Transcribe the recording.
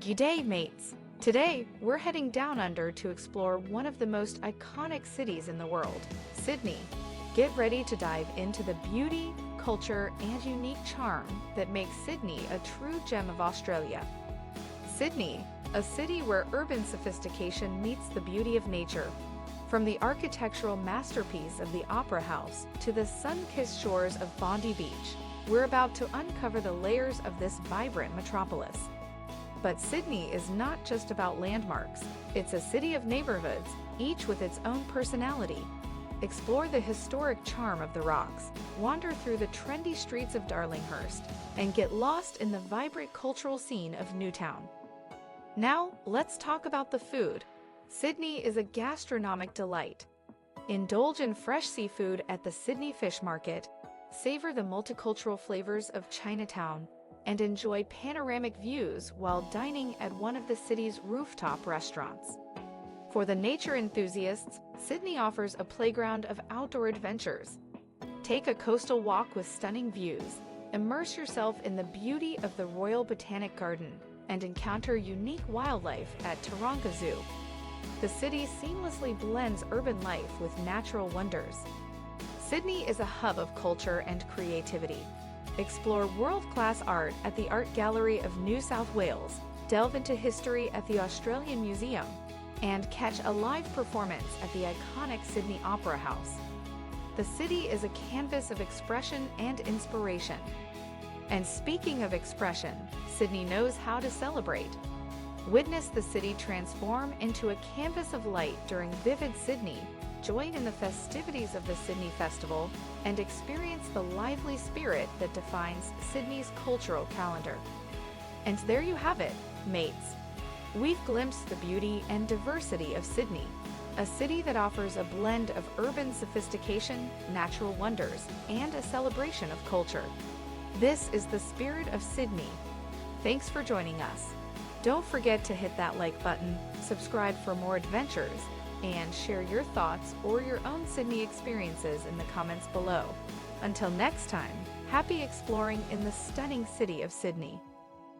G'day, mates! Today, we're heading down under to explore one of the most iconic cities in the world, Sydney. Get ready to dive into the beauty, culture, and unique charm that makes Sydney a true gem of Australia. Sydney, a city where urban sophistication meets the beauty of nature. From the architectural masterpiece of the Opera House to the sun-kissed shores of Bondi Beach, we're about to uncover the layers of this vibrant metropolis. But Sydney is not just about landmarks. It's a city of neighborhoods, each with its own personality. Explore the historic charm of the Rocks, wander through the trendy streets of Darlinghurst, and get lost in the vibrant cultural scene of Newtown. Now, let's talk about the food. Sydney is a gastronomic delight. Indulge in fresh seafood at the Sydney Fish Market, savor the multicultural flavors of Chinatown, and enjoy panoramic views while dining at one of the city's rooftop restaurants. For the nature enthusiasts, Sydney offers a playground of outdoor adventures. Take a coastal walk with stunning views, immerse yourself in the beauty of the Royal Botanic Garden, and encounter unique wildlife at Taronga Zoo. The city seamlessly blends urban life with natural wonders. Sydney is a hub of culture and creativity. Explore world-class art at the Art Gallery of New South Wales, delve into history at the Australian Museum, and catch a live performance at the iconic Sydney Opera House. The city is a canvas of expression and inspiration. And speaking of expression, Sydney knows how to celebrate. Witness the city transform into a canvas of light during Vivid Sydney, join in the festivities of the Sydney Festival, and experience the lively spirit that defines Sydney's cultural calendar. And there you have it, mates. We've glimpsed the beauty and diversity of Sydney, a city that offers a blend of urban sophistication, natural wonders, and a celebration of culture. This is the spirit of Sydney. Thanks for joining us. Don't forget to hit that like button, subscribe for more adventures, and share your thoughts or your own Sydney experiences in the comments below. Until next time, happy exploring in the stunning city of Sydney.